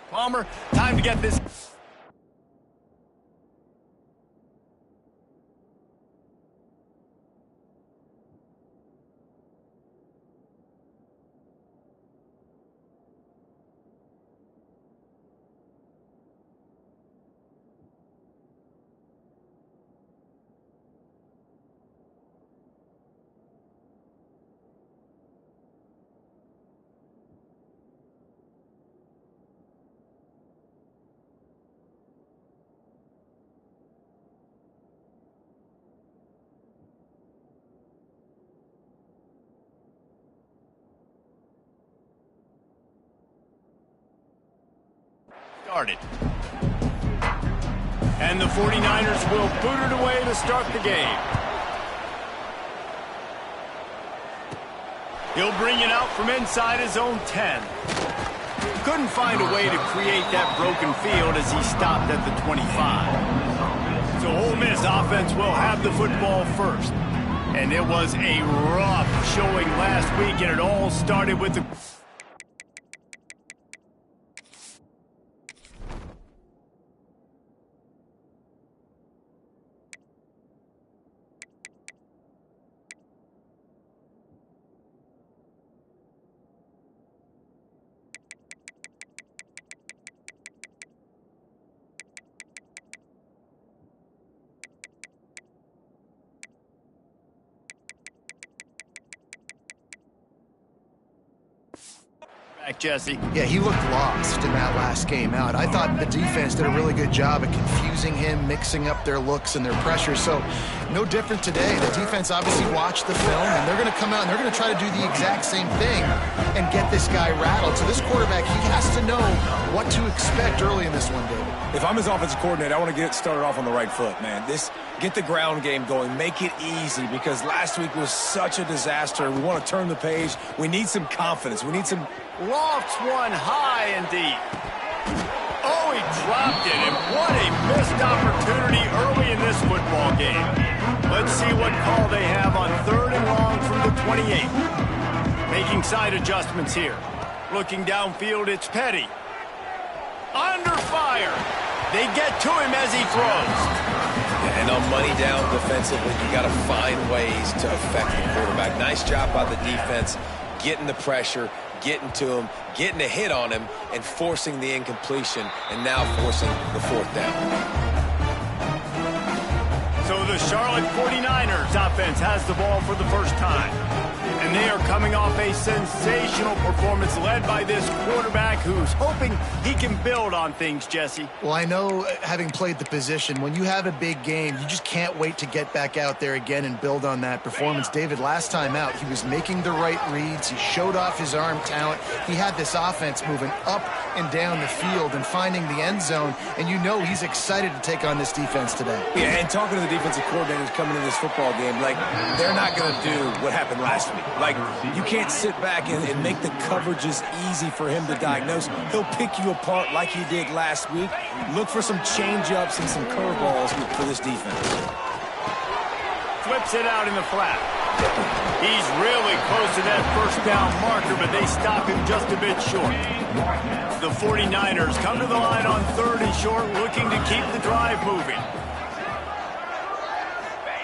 Palmer, time to get this. Started. And the 49ers will boot it away to start the game. He'll bring it out from inside his own 10. Couldn't find a way to create that broken field as he stopped at the 25. So Ole Miss offense will have the football first. And it was a rough showing last week, and it all started with the... Jesse. Yeah, he looked lost in that last game out. I thought the defense did a really good job at confusing him, mixing up their looks and their pressure. So no different today. The defense obviously watched the film, and they're going to come out and they're going to try to do the exact same thing and get this guy rattled. So this quarterback, he has to know what to expect early in this one, David. If I'm his offensive coordinator, I want to get it started off on the right foot, man. Get the ground game going. Make it easy, because last week was such a disaster. We want to turn the page. We need some confidence. We need some... Lofts one high and deep. Oh, he dropped it, and what a missed opportunity early in this football game. Let's see what call they have on 3rd and long from the 28. Making side adjustments here. Looking downfield, it's Petty. Under fire. They get to him as he throws. And on money down defensively, you got to find ways to affect the quarterback. Nice job by the defense, getting the pressure, getting to him, getting a hit on him, and forcing the incompletion, and now forcing the 4th down. So the Charlotte 49ers offense has the ball for the first time. And they are coming off a sensational performance led by this quarterback who's hoping he can build on things, Jesse. Well, I know, having played the position, when you have a big game, you just can't wait to get back out there again and build on that performance. David, last time out, he was making the right reads. He showed off his arm talent. He had this offense moving up and down the field and finding the end zone, and you know he's excited to take on this defense today. Yeah, and talking to the defensive coordinators coming into this football game, like, they're not going to do what happened last week. Like, you can't sit back and make the coverages easy for him to diagnose. He'll pick you apart like he did last week. Look for some change-ups and some curveballs for this defense. Flips it out in the flat. He's really close to that first down marker, but they stop him just a bit short. The 49ers come to the line on 3rd and short, looking to keep the drive moving.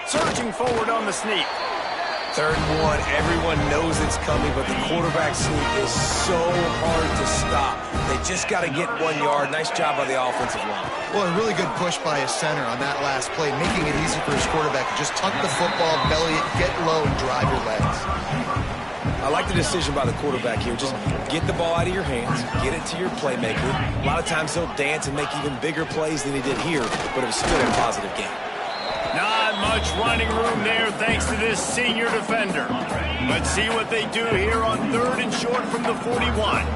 Surging forward on the sneak. 3rd and 1, everyone knows it's coming, but the quarterback sneak is so hard to stop. They just got to get 1 yard. Nice job by the offensive line. Well, a really good push by his center on that last play, making it easy for his quarterback to just tuck the football, belly it, get low, and drive your legs. I like the decision by the quarterback here. Just get the ball out of your hands, get it to your playmaker. A lot of times he'll dance and make even bigger plays than he did here, but it was still a positive game. Not much running room there thanks to this senior defender. Let's see what they do here on 3rd and short from the 41.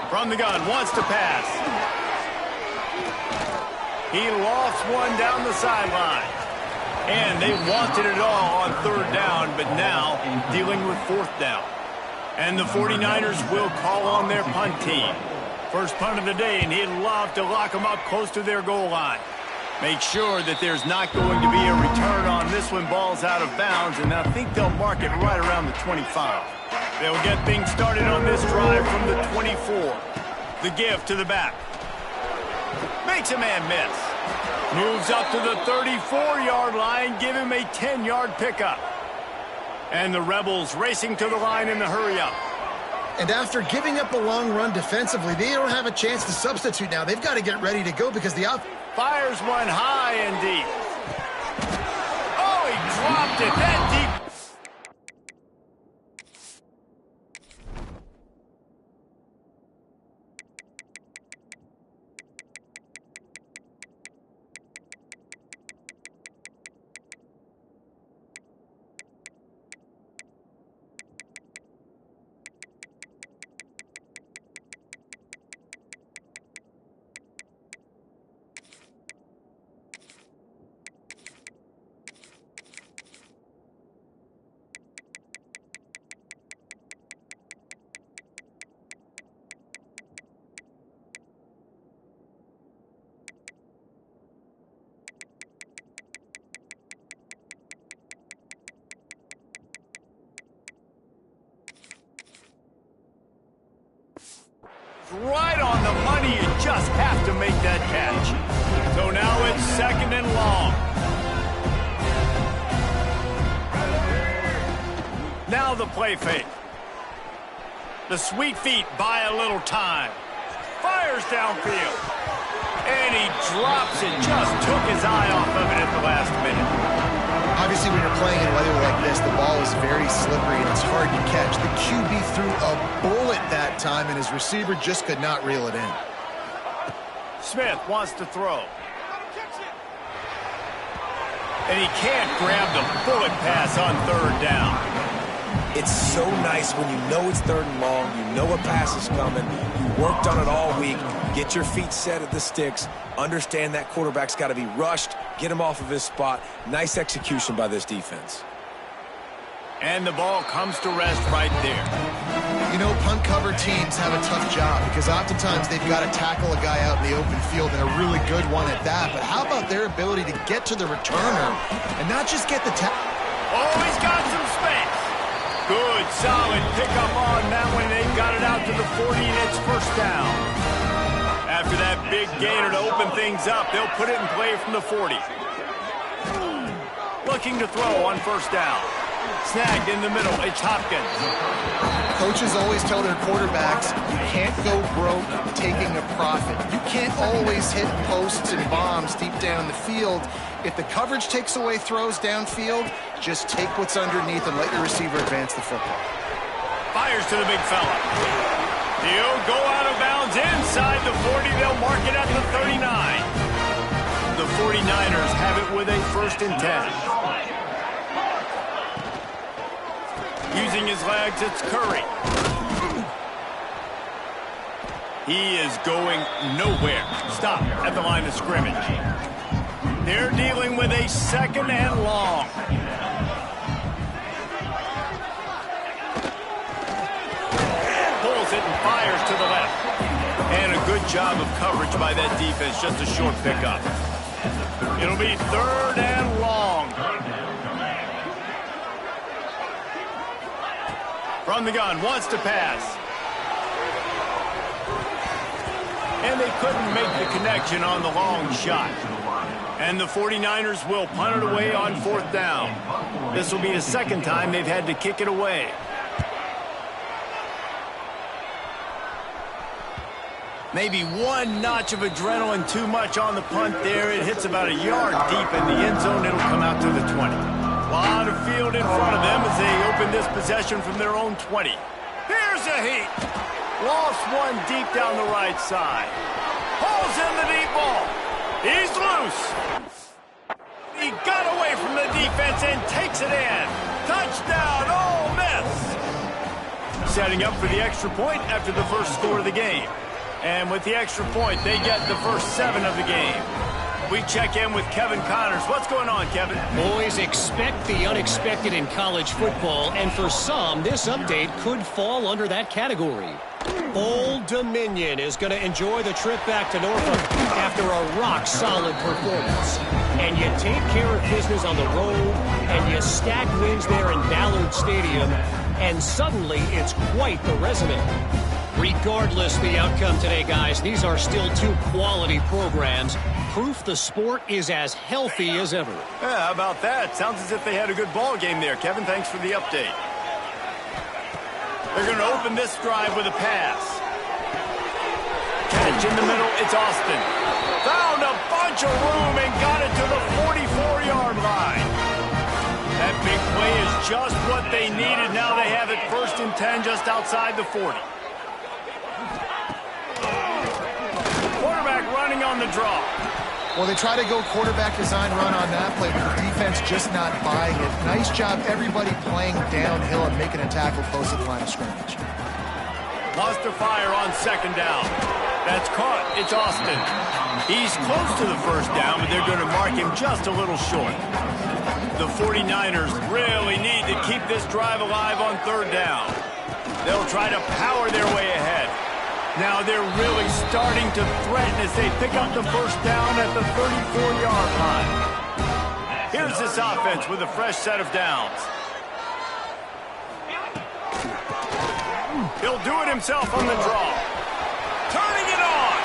From the gun, wants to pass. He lofts one down the sideline. And they wanted it all on 3rd down, but now dealing with 4th down. And the 49ers will call on their punt team. First punt of the day, and he'd love to lock them up close to their goal line. Make sure that there's not going to be a return on this when ball's out of bounds, and I think they'll mark it right around the 25. They'll get things started on this drive from the 24. The give to the back. Makes a man miss. Moves up to the 34-yard line, give him a 10-yard pickup. And the Rebels racing to the line in the hurry-up. And after giving up a long run defensively, they don't have a chance to substitute now. They've got to get ready to go because the fires one high and deep. Oh, he dropped it that deep. Right on the money, you just have to make that catch. So now it's 2nd and long. Now the play fake. The sweet feet buy a little time. Fires downfield. And he drops it, just took his eye off of it at the last minute. Obviously, when you're playing in weather like this, the ball is very slippery and it's hard to catch. The QB threw a bullet that time, and his receiver just could not reel it in. Smith wants to throw. And he can't grab the bullet pass on 3rd down. It's so nice when you know it's 3rd and long, you know a pass is coming, you worked on it all week, get your feet set at the sticks, understand that quarterback's got to be rushed, get him off of his spot. Nice execution by this defense. And the ball comes to rest right there. You know, punt cover teams have a tough job because oftentimes they've got to tackle a guy out in the open field, and a really good one at that. But how about their ability to get to the returner and not just get the tackle? Oh, he's got some space. Good, solid pickup on that one. They've got it out to the 40, and it's 1st down. After that big gainer to open things up, they'll put it in play from the 40. Looking to throw on 1st down. Snagged in the middle. It's Hopkins. Coaches always tell their quarterbacks, you can't go broke taking a profit. You can't always hit posts and bombs deep down the field. If the coverage takes away throws downfield, just take what's underneath and let your receiver advance the football. Fires to the big fella. He'll go out of bounds inside the 40. They'll mark it at the 39. The 49ers have it with a 1st and 10. Using his legs, it's Curry. He is going nowhere. Stop at the line of scrimmage. They're dealing with a 2nd and long. Pulls it and fires to the left. And a good job of coverage by that defense. Just a short pickup. It'll be 3rd and long. From the gun, wants to pass. And they couldn't make the connection on the long shot. And the 49ers will punt it away on 4th down. This will be the 2nd time they've had to kick it away. Maybe one notch of adrenaline too much on the punt there. It hits about a yard deep in the end zone. It'll come out to the 20. A lot of field in front of them as they open this possession from their own 20. Here's a heat. Lost one deep down the right side. Pulls in the deep ball. He's loose. He got away from the defense and takes it in. Touchdown, Ole Miss. Setting up for the extra point after the first score of the game. And with the extra point, they get the first 7 of the game. We check in with Kevin Connors. What's going on, Kevin? Boys, expect the unexpected in college football, and for some, this update could fall under that category. Old Dominion is going to enjoy the trip back to Norfolk after a rock-solid performance. And you take care of business on the road, and you stack wins there in Ballard Stadium, and suddenly it's quite the resume. Regardless the outcome today, guys, these are still two quality programs. Proof the sport is as healthy as ever. Yeah, how about that? Sounds as if they had a good ball game there. Kevin, thanks for the update. They're going to open this drive with a pass. Catch in the middle, it's Austin. Found a bunch of room and got it to the 44-yard line. That big play is just what they needed. Now they have it 1st and 10 just outside the 40. Quarterback running on the draw. Well, they try to go quarterback design run on that play, but the defense just not buying it. Nice job, everybody playing downhill and making a tackle close to the line of scrimmage. Lost to fire on 2nd down. That's caught. It's Austin. He's close to the 1st down, but they're going to mark him just a little short. The 49ers really need to keep this drive alive on 3rd down. They'll try to power their way ahead. Now they're really starting to threaten as they pick up the 1st down at the 34-yard line. Here's this offense with a fresh set of downs. He'll do it himself on the draw. Turning it on.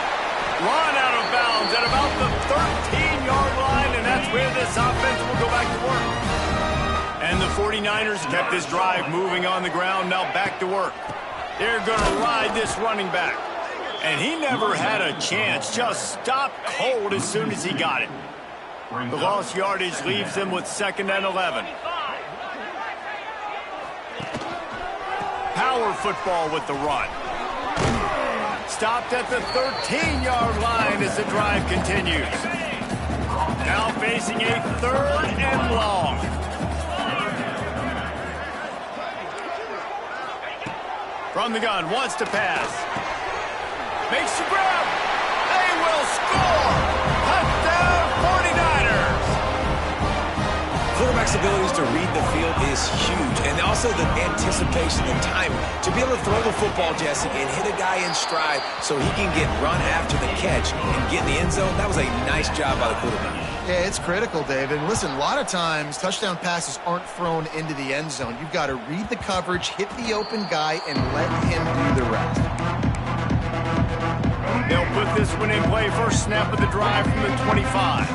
Run out of bounds at about the 13-yard line, and that's where this offense will go back to work. And the 49ers kept this drive moving on the ground, now back to work. They're going to ride this running back. And he never had a chance. Just stopped cold as soon as he got it. The lost yardage leaves them with 2nd and 11. Power football with the run. Stopped at the 13-yard line as the drive continues. Now facing a 3rd and long. From the gun, wants to pass. Makes the grab. They will score. Touchdown 49ers. Quarterback's abilities to read the field is huge. And also the anticipation and timing. To be able to throw the football, Jesse, and hit a guy in stride so he can get run after the catch and get in the end zone, that was a nice job by the quarterback. Yeah, it's critical, Dave. And listen, a lot of times touchdown passes aren't thrown into the end zone. You've got to read the coverage, hit the open guy, and let him do the rest. They'll put this one in play. First snap of the drive from the 25.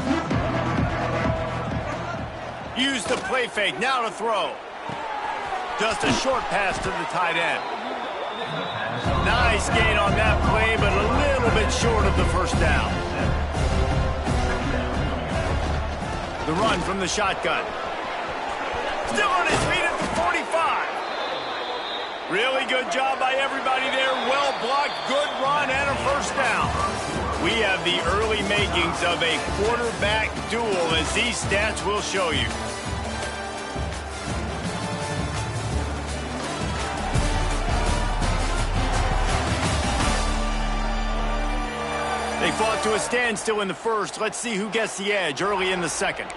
Use the play fake. Now to throw. Just a short pass to the tight end. Nice gain on that play, but a little bit short of the 1st down. The run from the shotgun. Still on his feet at the 45. Really good job by everybody there. Well blocked, good run, and a 1st down. We have the early makings of a quarterback duel, as these stats will show you. They fought to a standstill in the 1st. Let's see who gets the edge early in the 2nd.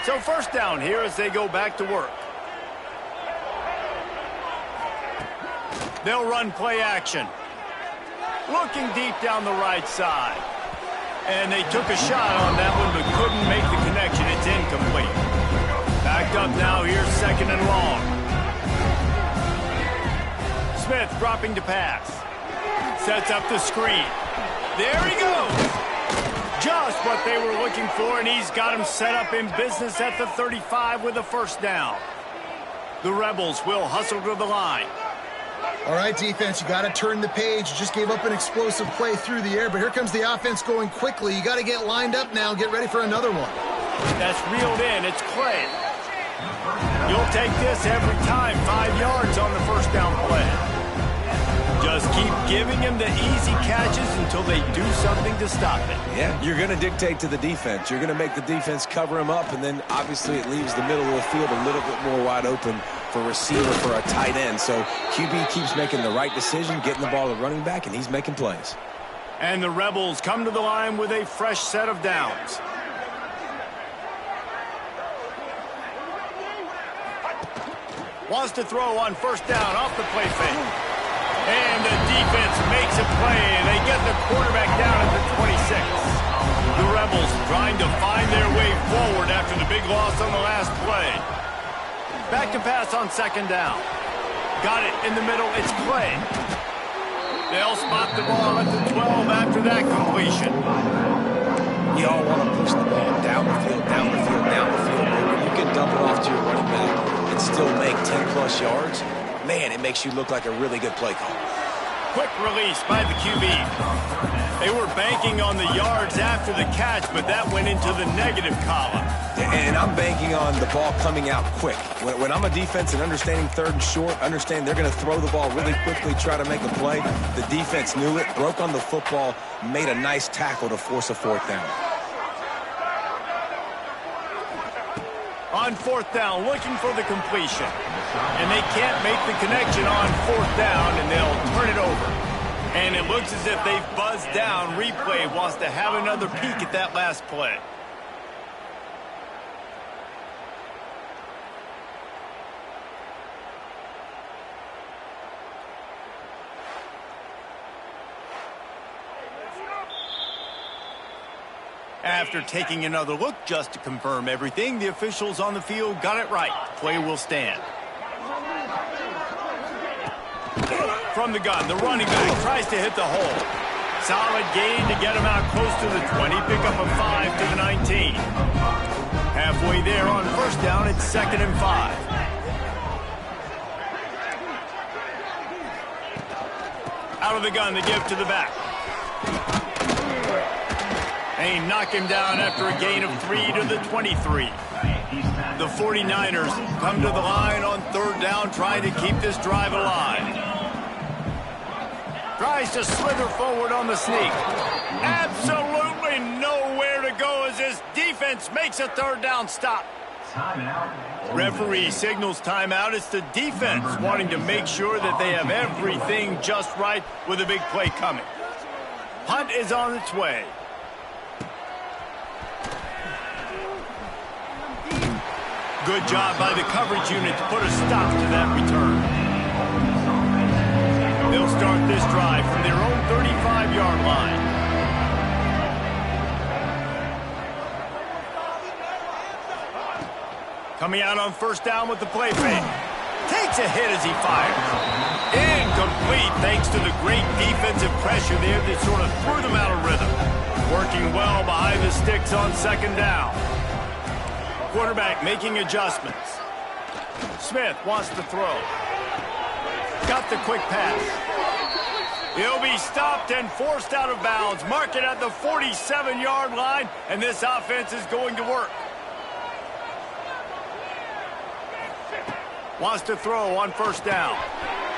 So 1st down here as they go back to work. They'll run play action. Looking deep down the right side. And they took a shot on that one but couldn't make the connection. It's incomplete. Backed up now here, 2nd and long. Smith dropping to pass. Sets up the screen. There he goes. Just what they were looking for, and he's got him set up in business at the 35 with a 1st down. The Rebels will hustle to the line. All right, defense, you got to turn the page. You just gave up an explosive play through the air, but here comes the offense going quickly. You got to get lined up now and get ready for another one. That's reeled in. It's Clay. You'll take this every time. 5 yards on the 1st down play. Just keep giving him the easy catches until they do something to stop it. Yeah, you're going to dictate to the defense. You're going to make the defense cover him up, and then obviously it leaves the middle of the field a little bit more wide open for receiver, for a tight end. So QB keeps making the right decision, getting the ball to running back, and he's making plays. And the Rebels come to the line with a fresh set of downs. Wants to throw on 1st down off the play fake. And the defense makes a play, and they get the quarterback down at the 26. The Rebels trying to find their way forward after the big loss on the last play. Back to pass on 2nd down. got it in the middle. It's Clay. They'll spot the ball at the 12 after that completion. You all want to push the ball down the field, down the field, down the field. But when you can dump it off to your running back and still make 10-plus yards, man, it makes you look like a really good play call. Quick release by the QB. They were banking on the yards after the catch, but that went into the negative column. And I'm banking on the ball coming out quick. When I'm a defense and understanding third and short, understand they're going to throw the ball really quickly, try to make a play. The defense knew it, broke on the football, made a nice tackle to force a fourth down. On fourth down, looking for the completion. And they can't make the connection on fourth down, and they'll turn it over. And it looks as if they've buzzed down. Replay wants to have another peek at that last play. After taking another look just to confirm everything, the officials on the field got it right. Play will stand. From the gun, the running back tries to hit the hole. Solid gain to get him out close to the 20. Pick up a 5 to the 19. Halfway there on first down, it's 2nd and 5. Out of the gun, the give to the back. They knock him down after a gain of 3 to the 23. The 49ers come to the line on third down, trying to keep this drive alive. Tries to slither forward on the sneak. Absolutely nowhere to go as this defense makes a third down stop. Referee signals timeout. It's the defense wanting to make sure that they have everything just right with a big play coming. Punt is on its way. Good job by the coverage unit to put a stop to that return. They'll start this drive from their own 35-yard line. Coming out on first down with the play fake. Takes a hit as he fires. Incomplete thanks to the great defensive pressure there that sort of threw them out of rhythm. Working well behind the sticks on second down. Quarterback making adjustments. Smith wants to throw. Got the quick pass. He'll be stopped and forced out of bounds. Mark it at the 47-yard line, and this offense is going to work. Wants to throw on first down.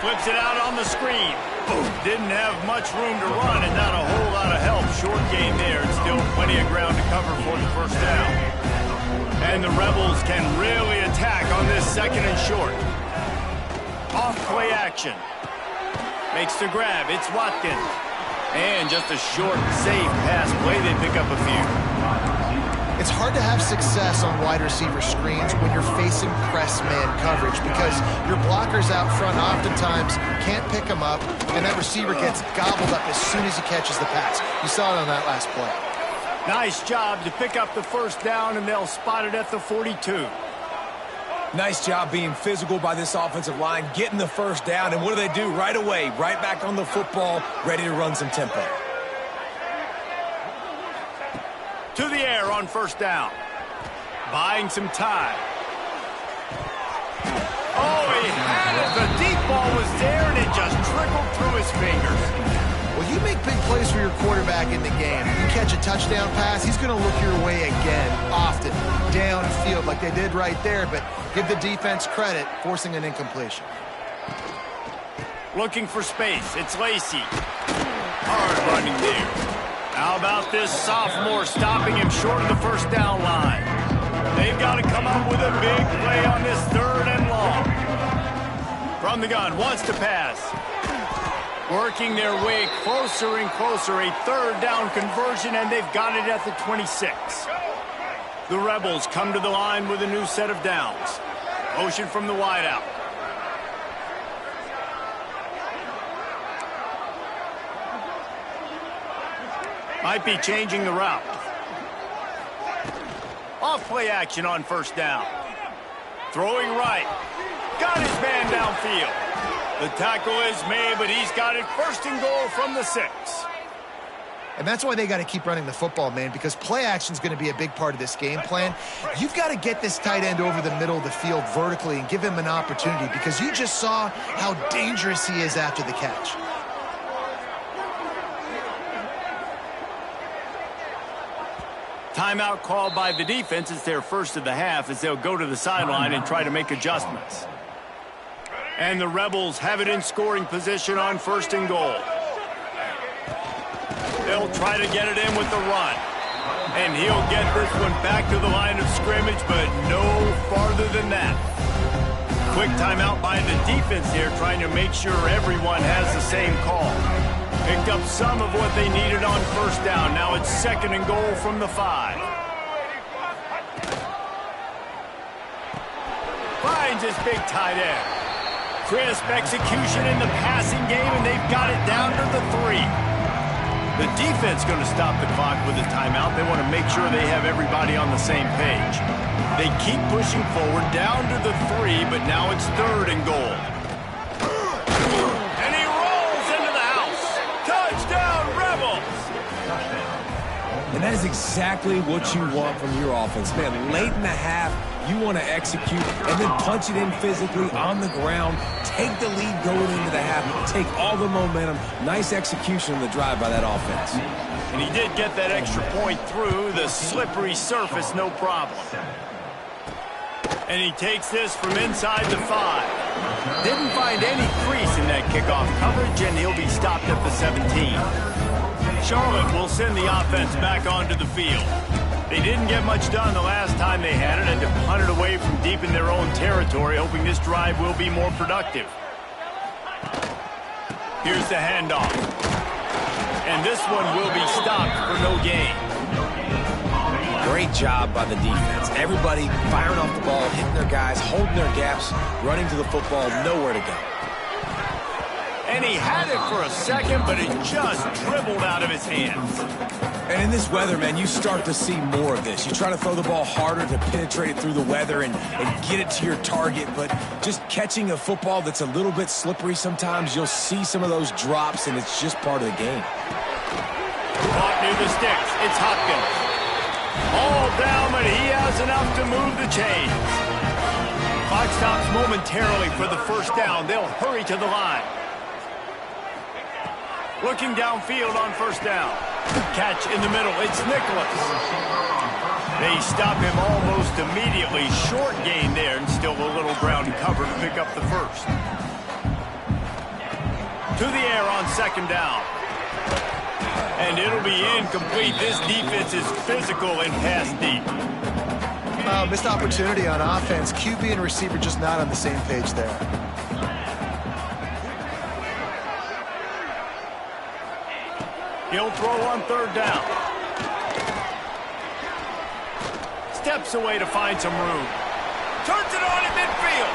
Flips it out on the screen. Boom. Didn't have much room to run and not a whole lot of help. Short gain there and still plenty of ground to cover for the first down. And the Rebels can really attack on this 2nd and short. Off play action. Makes the grab. It's Watkins. And just a short, safe pass play. They pick up a few. It's hard to have success on wide receiver screens when you're facing press man coverage because your blockers out front oftentimes can't pick them up, and that receiver gets gobbled up as soon as he catches the pass. You saw it on that last play. Nice job to pick up the first down, and they'll spot it at the 42. Nice job being physical by this offensive line, getting the first down, and what do? Right away, right back on the football, ready to run some tempo. To the air on first down. Buying some time. Oh, he had it. The deep ball was there, and it just trickled through his fingers. Well, you make big plays for your quarterback in the game. You catch a touchdown pass, he's going to look your way again, often, downfield like they did right there, but give the defense credit, forcing an incompletion. Looking for space. It's Lacy. Hard running there. How about this sophomore stopping him short of the first down line? They've got to come up with a big play on this 3rd and long. From the gun, wants to pass. Working their way closer and closer. A 3rd down conversion, and they've got it at the 26. The Rebels come to the line with a new set of downs. Motion from the wideout. Might be changing the route. Off play action on first down. Throwing right. Got his man downfield. The tackle is made, but he's got it first and goal from the 6. And that's why they got to keep running the football, man, because play action is going to be a big part of this game plan. You've got to get this tight end over the middle of the field vertically and give him an opportunity, because you just saw how dangerous he is after the catch. Timeout called by the defense. It's their first of the half as they'll go to the sideline and try to make adjustments. And the Rebels have it in scoring position on first and goal. They'll try to get it in with the run. And he'll get this one back to the line of scrimmage, but no farther than that. Quick timeout by the defense here, trying to make sure everyone has the same call. Picked up some of what they needed on first down. Now it's second and goal from the 5. Finds his big tight end. Crisp execution in the passing game, and they've got it down to the 3. The defense going to stop the clock with a timeout. They want to make sure they have everybody on the same page. They keep pushing forward down to the 3, but now it's third and goal. And he rolls into the house. Touchdown, Rebels! And that is exactly what you want from your offense. Man, late in the half, you want to execute and then punch it in physically on the ground. Take the lead going into the half. Take all the momentum. Nice execution on the drive by that offense. And he did get that extra point through the slippery surface, no problem. And he takes this from inside the 5. Didn't find any crease in that kickoff coverage, and he'll be stopped at the 17. Charlotte will send the offense back onto the field. They didn't get much done the last time they had it, and to punt it away from deep in their own territory, hoping this drive will be more productive. Here's the handoff. And this one will be stopped for no gain. Great job by the defense. Everybody firing off the ball, hitting their guys, holding their gaps, running to the football, nowhere to go. And he had it for a second, but it just dribbled out of his hands. And in this weather, man, you start to see more of this. You try to throw the ball harder to penetrate it through the weather and get it to your target, but just catching a football that's a little bit slippery sometimes, you'll see some of those drops, and it's just part of the game. Caught near the sticks. It's Hopkins. All down, but he has enough to move the chains. Clock stops momentarily for the first down. They'll hurry to the line. Looking downfield on first down. Catch in the middle. It's Nicholas. They stop him almost immediately. Short gain there, and still a little ground cover to pick up the first. To the air on second down. And it'll be incomplete. This defense is physical and pass deep. Missed opportunity on offense. QB and receiver just not on the same page there. He'll throw on third down. Steps away to find some room. Turns it on in midfield.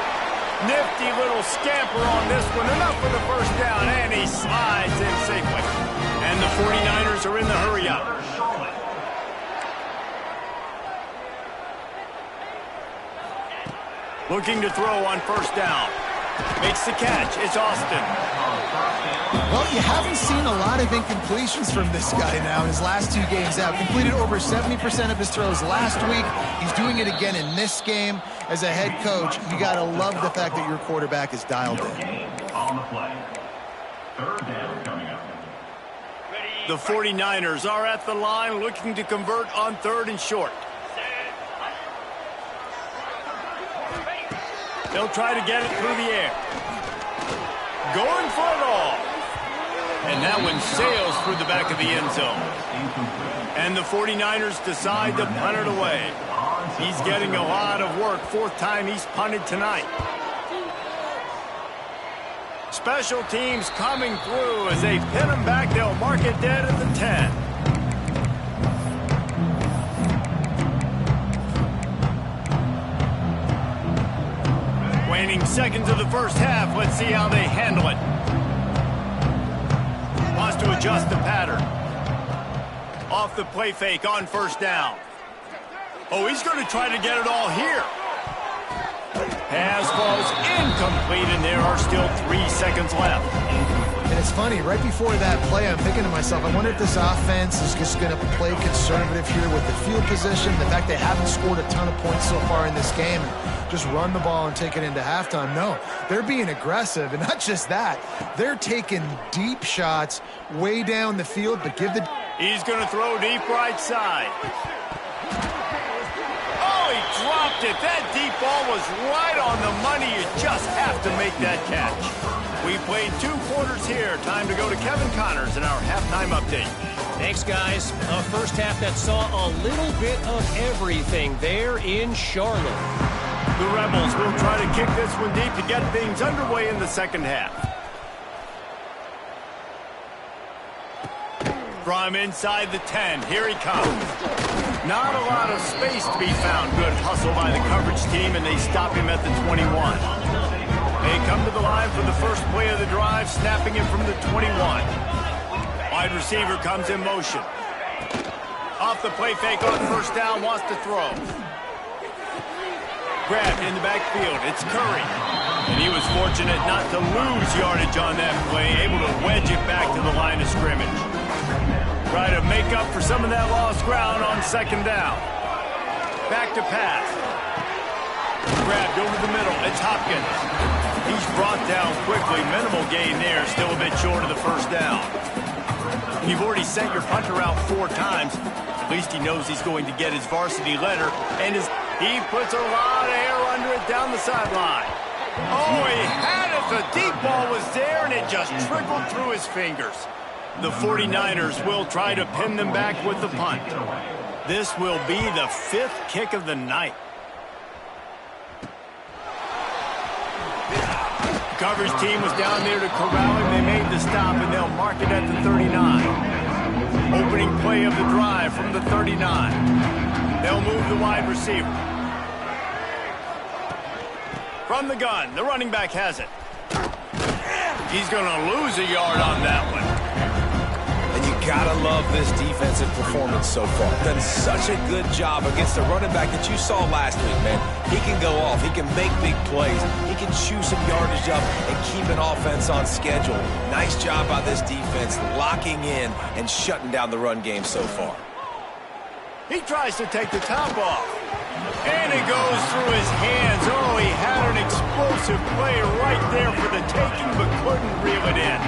Nifty little scamper on this one. Enough for the first down, and he slides in safely. And the 49ers are in the hurry-up. Looking to throw on first down. Makes the catch. It's Austin. Well, you haven't seen a lot of incompletions from this guy now in his last 2 games out. Completed over 70% of his throws last week. He's doing it again in this game. As a head coach, you got to love the fact that your quarterback is dialed in. On the play. Third down coming up. The 49ers are at the line looking to convert on third and short. They'll try to get it through the air. Going for it all. And that one sails through the back of the end zone. And the 49ers decide to punt it away. He's getting a lot of work. 4th time he's punted tonight. Special teams coming through as they pin him back. They'll mark it dead at the 10. Waning seconds of the first half. Let's see how they handle it. Wants to adjust the pattern. Off the play fake on first down. Oh, he's going to try to get it all here. Pass falls incomplete, and there are still 3 seconds left. And it's funny, right before that play, I'm thinking to myself, I wonder if this offense is just going to play conservative here with the field position, the fact they haven't scored a ton of points so far in this game, and just run the ball and take it into halftime. No, they're being aggressive, and not just that, they're taking deep shots way down the field, but give the... He's going to throw deep right side. Oh, he dropped it. That deep ball was right on the money. You just have to make that catch. We played 2 quarters here. Time to go to Kevin Connors in our halftime update. Thanks, guys. A first half that saw a little bit of everything there in Charlotte. The Rebels will try to kick this one deep to get things underway in the second half. From inside the 10, here he comes. Not a lot of space to be found. Good hustle by the coverage team, and they stop him at the 21. They come to the line for the first play of the drive, snapping him from the 21. Wide receiver comes in motion. Off the play fake on first down, wants to throw. Grabbed in the backfield, it's Curry. And he was fortunate not to lose yardage on that play, able to wedge it back to the line of scrimmage. Try to make up for some of that lost ground on second down. Back to pass. Grabbed over the middle, it's Hopkins. He's brought down quickly. Minimal gain there, still a bit short of the first down. You've already sent your punter out 4 times. At least he knows he's going to get his varsity letter, and he puts a lot of air under it down the sideline. Oh, he had it. The deep ball was there, and it just trickled through his fingers. The 49ers will try to pin them back with the punt. This will be the 5th kick of the night. The coverage team was down there to corral him. They made the stop, and they'll mark it at the 39. Opening play of the drive from the 39. They'll move the wide receiver. From the gun, the running back has it. He's going to lose a yard on that one. And you gotta love this defensive performance so far. Done such a good job against the running back that you saw last week, man. He can go off. He can make big plays. He can chew some yardage up and keep an offense on schedule. Nice job by this defense locking in and shutting down the run game so far. He tries to take the top off. And it goes through his hands. Oh, he had an explosive play right there for the taking, but couldn't reel it in.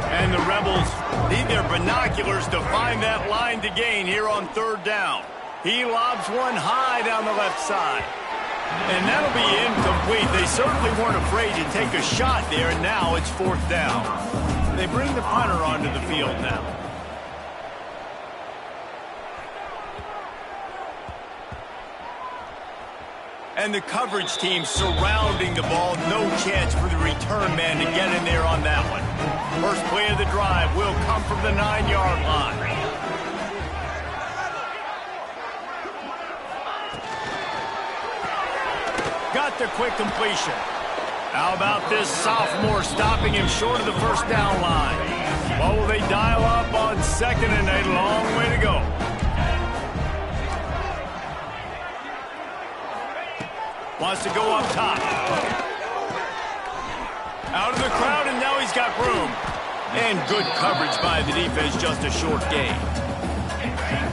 And the Rebels need their binoculars to find that line to gain here on third down. He lobs one high down the left side. And that'll be incomplete. They certainly weren't afraid to take a shot there, and now it's 4th down. They bring the punter onto the field now. And the coverage team surrounding the ball. No chance for the return man to get in there on that one. First play of the drive will come from the 9-yard line. Got the quick completion. How about this sophomore stopping him short of the first down line? What will they dial up on second and a long way to go? Wants to go up top. Out of the crowd, and now he's got room. And good coverage by the defense, just a short gain.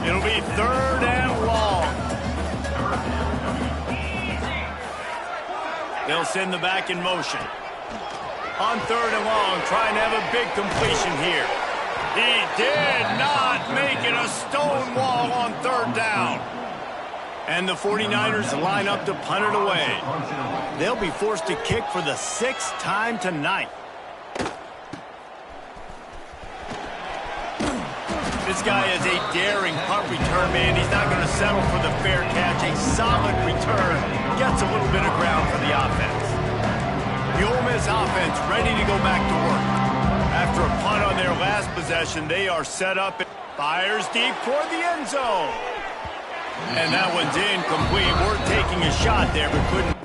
It'll be 3rd and long. They'll send the back in motion. On 3rd and long, trying to have a big completion here. He did not make it. A stone wall on 3rd down. And the 49ers line up to punt it away. They'll be forced to kick for the 6th time tonight. This guy is a daring punt return man. He's not going to settle for the fair catch. A solid return gets a little bit of ground for the offense. The Ole Miss offense ready to go back to work. After a punt on their last possession, they are set up and fires deep toward the end zone. And that one's incomplete. We're taking a shot there, but couldn't.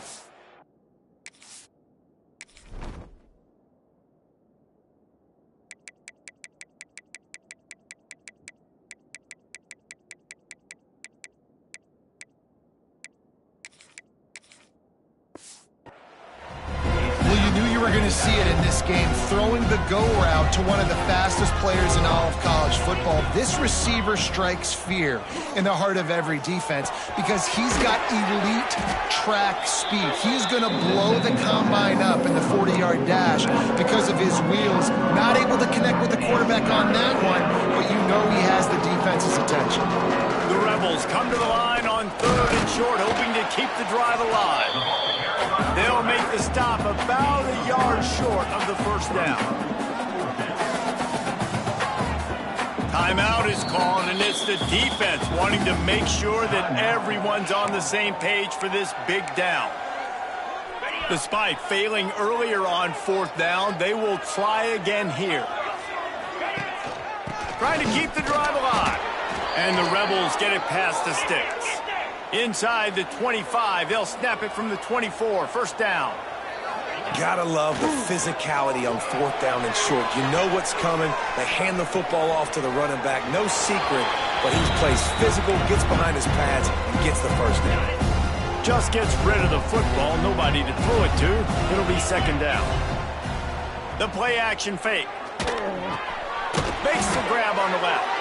to one of the fastest players in all of college football. This receiver strikes fear in the heart of every defense because he's got elite track speed. He's going to blow the combine up in the 40-yard dash because of his wheels. Not able to connect with the quarterback on that one, but you know he has the defense's attention. The Rebels come to the line on 3rd and short, hoping to keep the drive alive. They'll make the stop about a yard short of the first down. Timeout is called, and it's the defense wanting to make sure that everyone's on the same page for this big down. Despite failing earlier on 4th down, they will try again here. Trying to keep the drive alive. And the Rebels get it past the sticks. Inside the 25, they'll snap it from the 24, first down. Gotta love the physicality on 4th down and short. You know what's coming. They hand the football off to the running back. No secret, but he plays physical, gets behind his pads, and gets the first down. Just gets rid of the football, nobody to throw it to. It'll be 2nd down. The play action fake. Makes the grab on the left.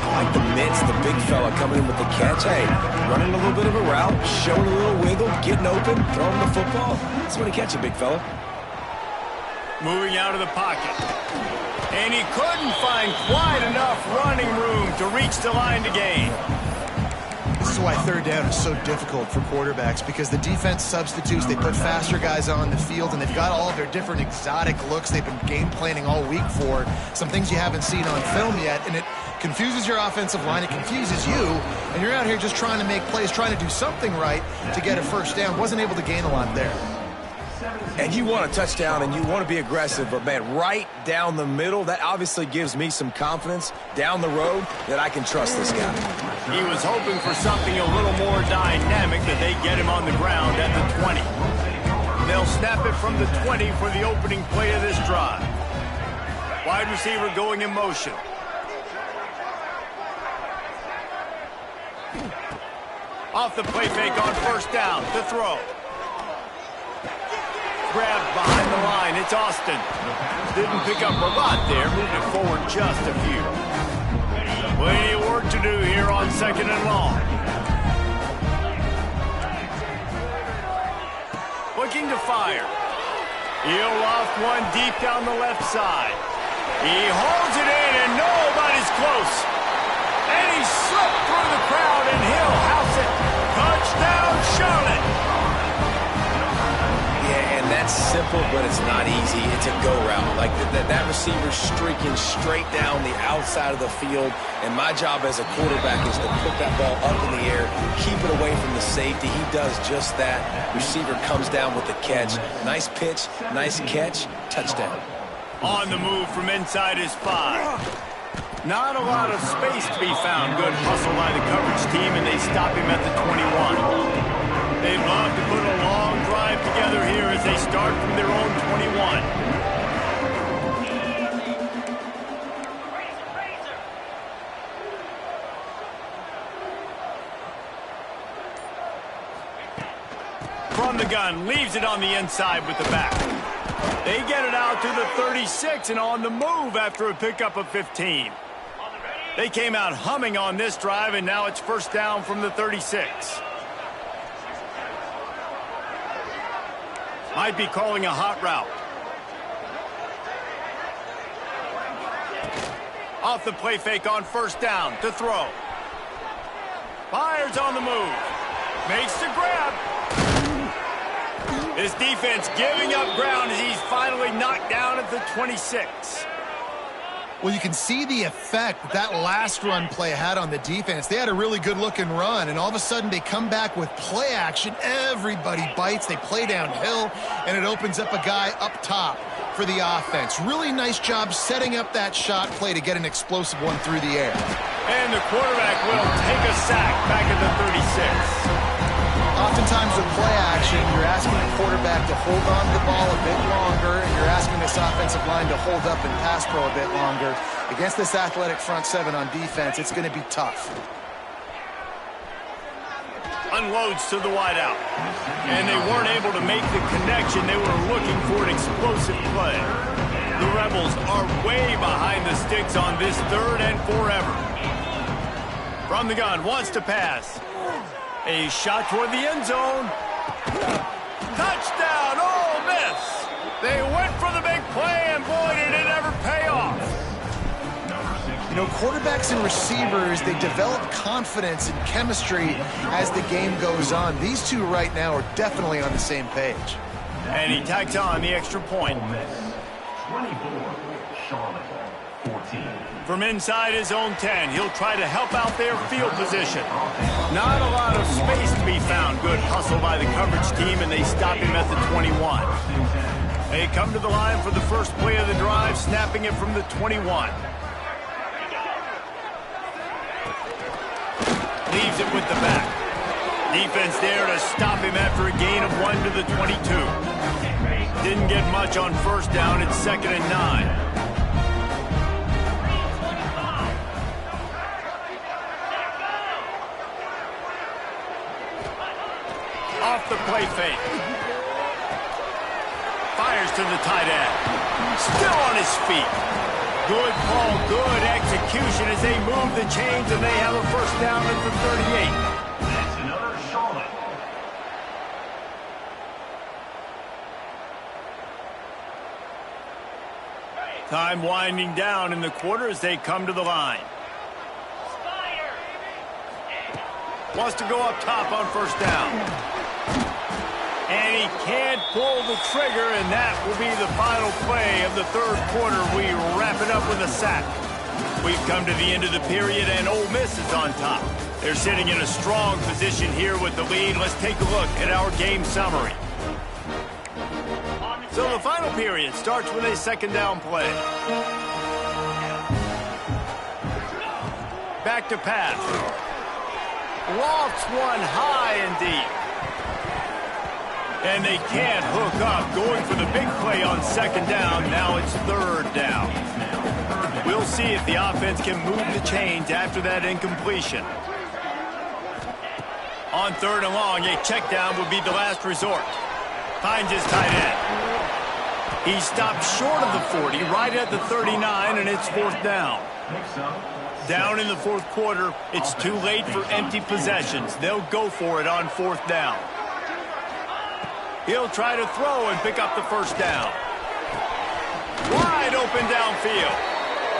I like the mitts, the big fella coming in with the catch. Hey, running a little bit of a route, showing a little wiggle, getting open, throwing the football. That's when he catch a big fella. Moving out of the pocket. And he couldn't find quite enough running room to reach the line to gain. This is why 3rd down is so difficult for quarterbacks, because the defense substitutes, they put faster guys on the field, and they've got all of their different exotic looks they've been game planning all week for, some things you haven't seen on film yet, and it confuses your offensive line, it confuses you, and you're out here just trying to make plays, trying to do something right to get a first down. Wasn't able to gain a lot there. And you want a touchdown and you want to be aggressive, but man, right down the middle, that obviously gives me some confidence down the road that I can trust this guy. He was hoping for something a little more dynamic, that they get him on the ground at the 20. They'll snap it from the 20 for the opening play of this drive. Wide receiver going in motion. Off the play fake on first down, to throw. Grabbed behind the line, it's Austin. Didn't pick up a lot there, moved it forward just a few. Plenty of work to do here on 2nd and long. Looking to fire. He'll loft one deep down the left side. He holds it in and nobody's close. And he slipped through the crowd and he'll house it. Touchdown, Charlotte. Yeah, and that's simple, but it's not easy. It's a go route. Like that receiver streaking straight down the outside of the field. And my job as a quarterback is to put that ball up in the air, keep it away from the safety. He does just that. Receiver comes down with the catch. Nice pitch, nice catch, touchdown. On the move from inside his 5. Not a lot of space to be found. Good hustle by the coverage team, and they stop him at the 21. They'd love to put a long drive together here as they start from their own 21. From the gun, leaves it on the inside with the back. They get it out to the 36 and on the move after a pickup of 15. They came out humming on this drive, and now it's first down from the 36. Might be calling a hot route. Off the play fake on first down, to throw. Fires on the move. Makes the grab. His defense giving up ground as he's finally knocked down at the 26. Well, you can see the effect that last run play had on the defense. They had a really good-looking run, and all of a sudden they come back with play action. Everybody bites. They play downhill, and it opens up a guy up top for the offense. Really nice job setting up that shot play to get an explosive one through the air. And the quarterback will take a sack back at the 36. Oftentimes with play action, you're asking the quarterback to hold on to the ball a bit longer, and you're asking this offensive line to hold up and pass pro a bit longer. Against this athletic front 7 on defense, it's going to be tough. Unloads to the wideout. And they weren't able to make the connection. They were looking for an explosive play. The Rebels are way behind the sticks on this 3rd and forever. From the gun, wants to pass. A shot toward the end zone. Touchdown, Ole Miss! They went for the big play, and boy, did it ever pay off. You know, quarterbacks and receivers, they develop confidence and chemistry as the game goes on. These two right now are definitely on the same page. And he tacks on the extra point. 24, Charlotte, 14. From inside his own 10, he'll try to help out their field position. Not a lot of space to be found. Good hustle by the coverage team, and they stop him at the 21. They come to the line for the first play of the drive, snapping it from the 21. Leaves it with the back. Defense there to stop him after a gain of 1 to the 22. Didn't get much on first down. It's 2nd and 9. Off the play fake. Fires to the tight end. Still on his feet. Good call, good execution as they move the chains, and they have a first down at the 38. That's another Charlotte. Time winding down in the quarter as they come to the line. Wants to go up top on first down. And he can't pull the trigger, and that will be the final play of the 3rd quarter. We wrap it up with a sack. We've come to the end of the period, and Ole Miss is on top. They're sitting in a strong position here with the lead. Let's take a look at our game summary. So the final period starts with a 2nd down play. Back to pass. Lofts one high and deep. And they can't hook up. Going for the big play on 2nd down. Now it's 3rd down. We'll see if the offense can move the chains after that incompletion. On 3rd and long, a check down would be the last resort. Finds his tight end. He stopped short of the 40, right at the 39, and it's 4th down. Down in the 4th quarter, it's too late for empty possessions. They'll go for it on 4th down. He'll try to throw and pick up the first down. Wide open downfield.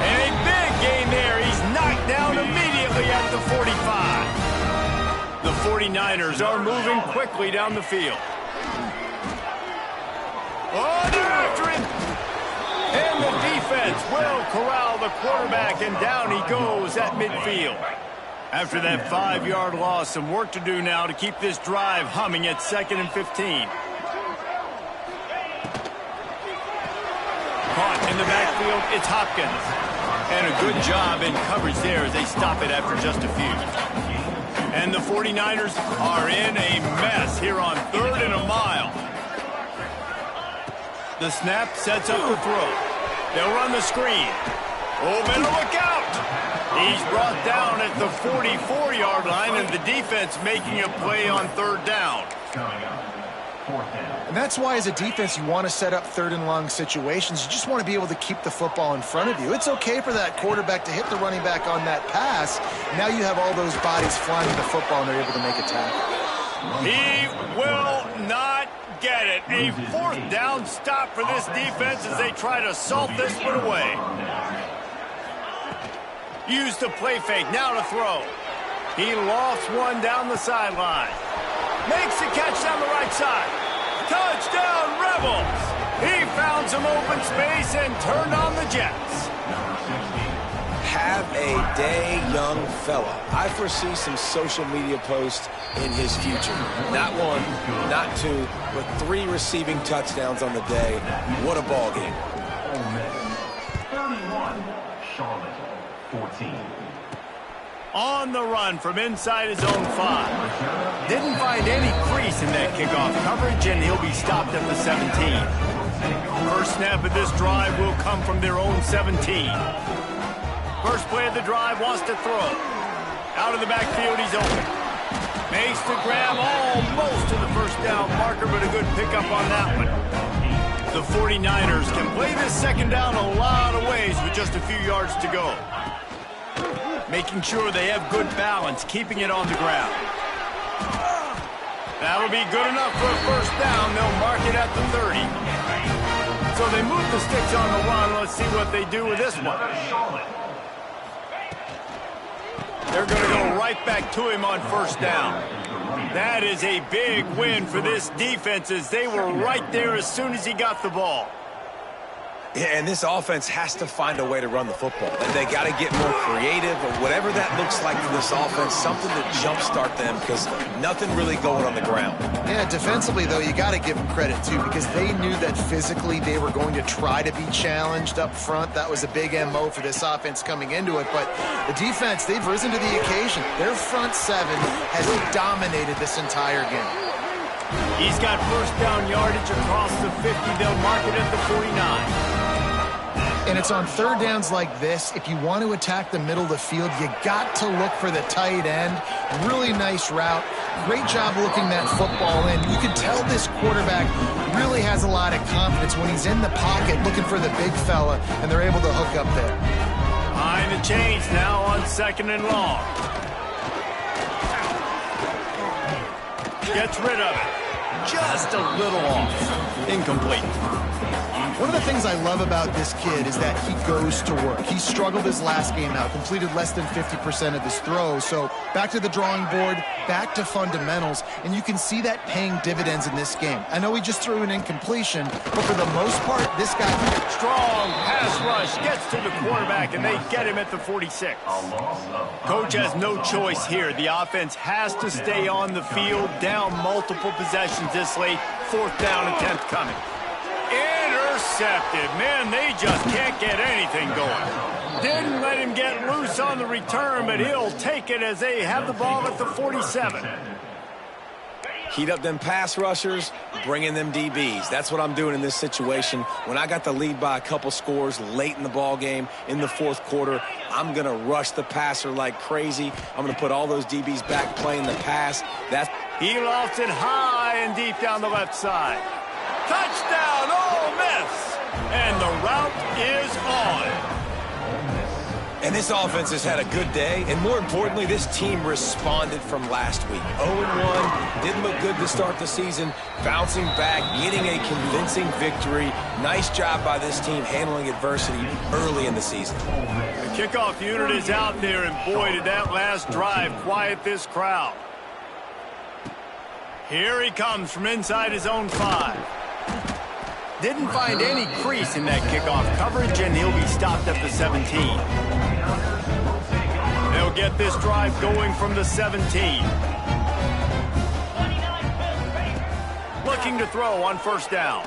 And a big gain there. He's knocked down immediately at the 45. The 49ers are moving quickly down the field. Oh, they're after him. And the defense will corral the quarterback, and down he goes at midfield. After that 5-yard loss, some work to do now to keep this drive humming at 2nd and 15. Caught in the backfield, it's Hopkins. And a good job in coverage there as they stop it after just a few. And the 49ers are in a mess here on 3rd and a mile. The snap sets up the throw. They'll run the screen. Oh, better look out. He's brought down at the 44-yard line, and the defense making a play on 3rd down. Coming up, 4th down. And that's why, as a defense, you want to set up 3rd and long situations. You just want to be able to keep the football in front of you. It's okay for that quarterback to hit the running back on that pass. Now you have all those bodies flying to the football, and they're able to make a tackle. He will not get it. A 4th down stop for this defense as they try to salt this one away. Use the play fake, now to throw. He lofts one down the sideline. Makes the catch down the right side. Touchdown, Rebels! He found some open space and turned on the Jets. Have a day, young fella. I foresee some social media posts in his future. Not 1, not 2, but 3 receiving touchdowns on the day. What a ball game. Ole Miss, 31, Charlotte, 14. On the run from inside his own 5. Didn't find any crease in that kickoff coverage, and he'll be stopped at the 17. First snap of this drive will come from their own 17. First play of the drive, wants to throw. Out of the backfield, he's open. Makes the grab almost to the first down marker, but a good pickup on that one. The 49ers can play this second down a lot of ways with just a few yards to go. Making sure they have good balance, keeping it on the ground. That'll be good enough for a first down. They'll mark it at the 30. So they move the sticks on the run. Let's see what they do with this one. They're going to go right back to him on first down. That is a big win for this defense as they were right there as soon as he got the ball. Yeah, and this offense has to find a way to run the football. And they got to get more creative or whatever that looks like for this offense, something to jumpstart them because nothing really going on the ground. Yeah, defensively, though, you got to give them credit, too, because they knew that physically they were going to try to be challenged up front. That was a big MO for this offense coming into it. But the defense, they've risen to the occasion. Their front seven has dominated this entire game. He's got first down yardage across the 50. They'll mark it at the 49. And it's on third downs like this. If you want to attack the middle of the field, you got to look for the tight end. Really nice route. Great job looking that football in. You can tell this quarterback really has a lot of confidence when he's in the pocket looking for the big fella, and they're able to hook up there. Behind the chains now on second and long. Gets rid of it. Just a little off. Incomplete. One of the things I love about this kid is that he goes to work. He struggled his last game out, completed less than 50% of his throws. So back to the drawing board, back to fundamentals, and you can see that paying dividends in this game. I know he just threw an incompletion, but for the most part, this guy... Strong pass rush gets to the quarterback, and they get him at the 46. Coach has no choice here. The offense has to stay on the field, down multiple possessions this late. Fourth down attempt coming. Intercepted. Man, they just can't get anything going. Didn't let him get loose on the return, but he'll take it as they have the ball at the 47. Heat up them pass rushers, bring in them DBs. That's what I'm doing in this situation. When I got the lead by a couple scores late in the ball game, in the fourth quarter, I'm going to rush the passer like crazy. I'm going to put all those DBs back playing the pass. He lofts it high and deep down the left side. Touchdown, Ole Miss! And the route is on. And this offense has had a good day, and more importantly, this team responded from last week. 0-1, didn't look good to start the season, bouncing back, getting a convincing victory. Nice job by this team handling adversity early in the season. The kickoff unit is out there, and boy, did that last drive quiet this crowd. Here he comes from inside his own 5. Didn't find any crease in that kickoff coverage, and he'll be stopped at the 17. They'll get this drive going from the 17. Looking to throw on first down.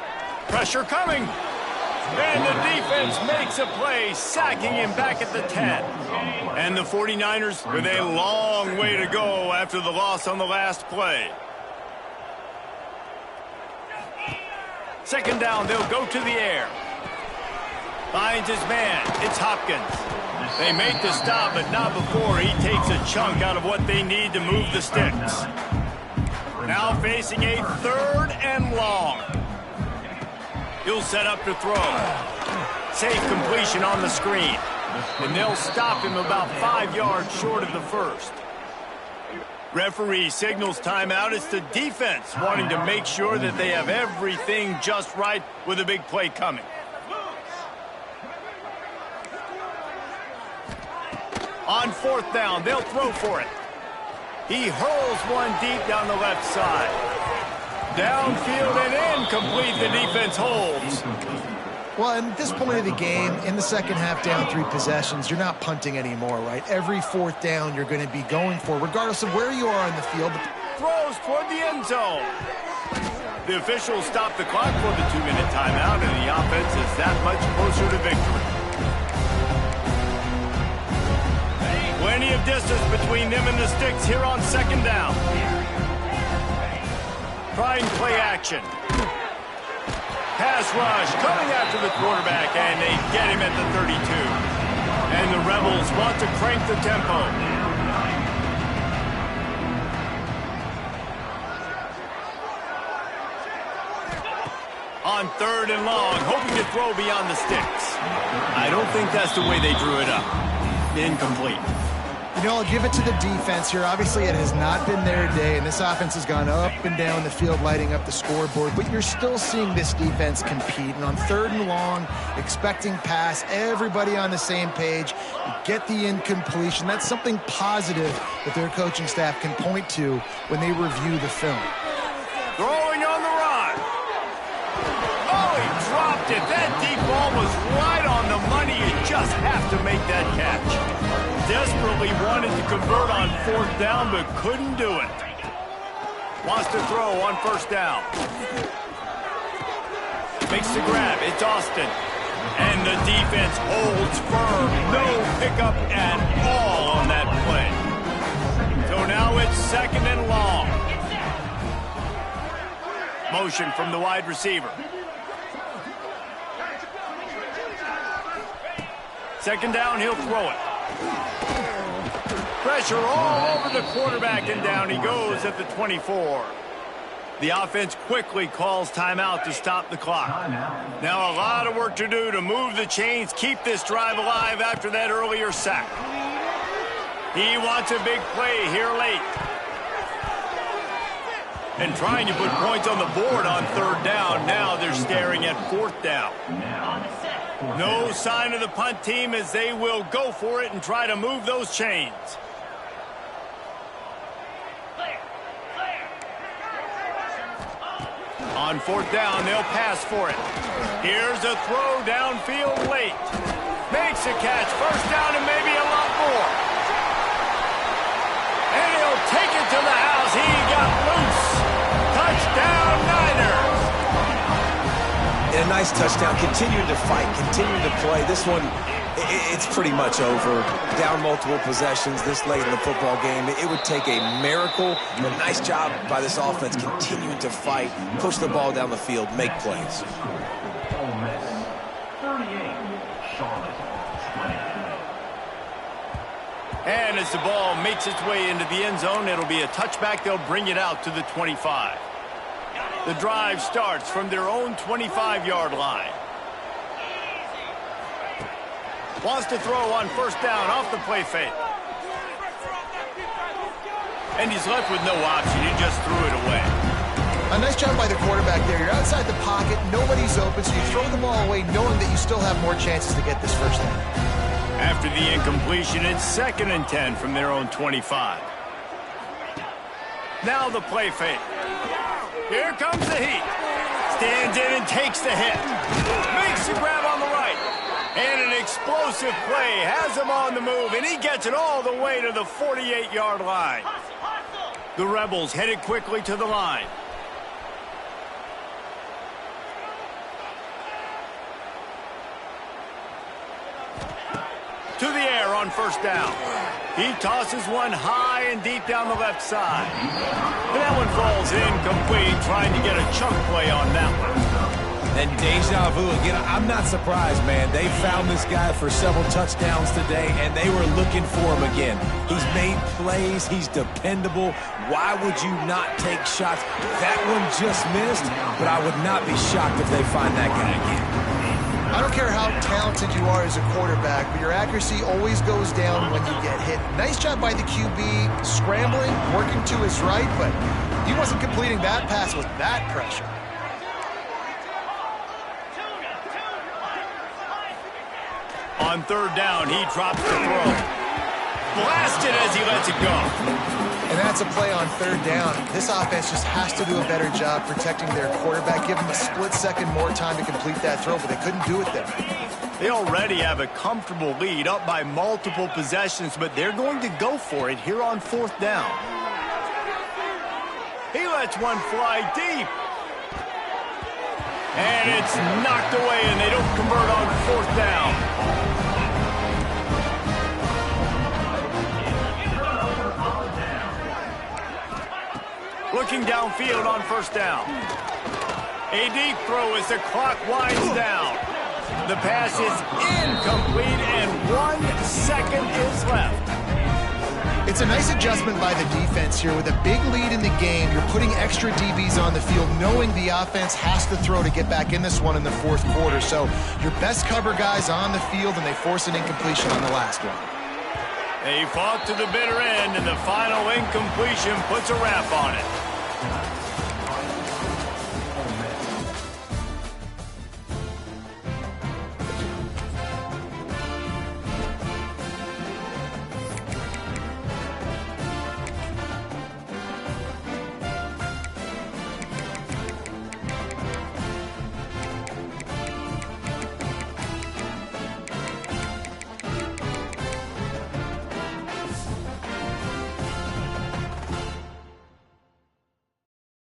Pressure coming. And the defense makes a play, sacking him back at the 10. And the 49ers with a long way to go after the loss on the last play. Second down, they'll go to the air. Finds his man. It's Hopkins. They make the stop, but not before he takes a chunk out of what they need to move the sticks. Now facing a third and long. He'll set up to throw. Safe completion on the screen. And they'll stop him about 5 yards short of the first. Referee signals timeout. It's the defense wanting to make sure that they have everything just right with a big play coming. On fourth down, they'll throw for it. He hurls one deep down the left side. Downfield and incomplete. The defense holds. Well, at this point of the game, in the second half, down 3 possessions, you're not punting anymore, right? Every fourth down you're going to be going for, regardless of where you are on the field. Throws toward the end zone. The officials stop the clock for the 2-minute timeout, and the offense is that much closer to victory. Plenty of distance between them and the sticks here on second down. Trying play action. Pass rush coming after the quarterback, and they get him at the 32. And the Rebels want to crank the tempo. On on 3rd and long, hoping to throw beyond the sticks. I don't think that's the way they drew it up. Incomplete. You know, I'll give it to the defense here. Obviously, it has not been their day, and this offense has gone up and down the field, lighting up the scoreboard. But you're still seeing this defense compete. And on 3rd and long, expecting pass, everybody on the same page, you get the incompletion. That's something positive that their coaching staff can point to when they review the film. Throwing on the run. Oh, he dropped it. That deep ball was right on the money. You just have to make that catch. Desperately wanted to convert on 4th down, but couldn't do it. Wants to throw on 1st down. Makes the grab. It's Austin. And the defense holds firm. No pickup at all on that play. So now it's 2nd and long. Motion from the wide receiver. 2nd down, he'll throw it. Pressure all over the quarterback, and down he goes at the 24. The offense quickly calls timeout to stop the clock. Now a lot of work to do to move the chains, keep this drive alive after that earlier sack. He wants a big play here late. And trying to put points on the board on 3rd down. Now they're staring at 4th down. No sign of the punt team as they will go for it and try to move those chains. On 4th down, they'll pass for it. Here's a throw downfield late. Makes a catch. 1st down and maybe a lot more. And he'll take it to the house. He got loose. Touchdown, Niners. And a nice touchdown. Continuing to fight, continuing to play. This one, it's pretty much over. Down multiple possessions this late in the football game. It would take a miracle. A nice job by this offense continuing to fight, push the ball down the field, make plays. Ole Miss, 38, Charlotte, 20. And as the ball makes its way into the end zone, it'll be a touchback. They'll bring it out to the 25. The drive starts from their own 25-yard line. Wants to throw on 1st down off the play fake. And he's left with no option. He just threw it away. A nice job by the quarterback there. You're outside the pocket. Nobody's open, so you throw the ball away knowing that you still have more chances to get this 1st down. After the incompletion, it's 2nd and 10 from their own 25. Now the play fake. Here comes the heat. Stands in and takes the hit. Makes the grab on the right. And an explosive play has him on the move, and he gets it all the way to the 48-yard line. The Rebels headed quickly to the line. To the air on 1st down. He tosses one high and deep down the left side. But that one falls incomplete, trying to get a chunk play on that one. And deja vu again. I'm not surprised, man. They found this guy for several touchdowns today, and they were looking for him again. He's made plays. He's dependable. Why would you not take shots? That one just missed, but I would not be shocked if they find that guy again. I don't care how talented you are as a quarterback, but your accuracy always goes down when you get hit. Nice job by the QB, scrambling, working to his right, but he wasn't completing that pass with that pressure. On 3rd down, he drops the throw. Blasted as he lets it go. And that's a play on 3rd down. This offense just has to do a better job protecting their quarterback. Give him a split second more time to complete that throw, but they couldn't do it there. They already have a comfortable lead, up by multiple possessions, but they're going to go for it here on 4th down. He lets one fly deep. And it's knocked away, and they don't convert on 4th down. Looking downfield on 1st down. A deep throw as the clock winds down. The pass is incomplete, and 1 second is left. It's a nice adjustment by the defense here. With a big lead in the game, you're putting extra DBs on the field, knowing the offense has to throw to get back in this one in the fourth quarter. So your best cover guys on the field, and they force an incompletion on the last one. They fought to the bitter end, and the final incompletion puts a wrap on it.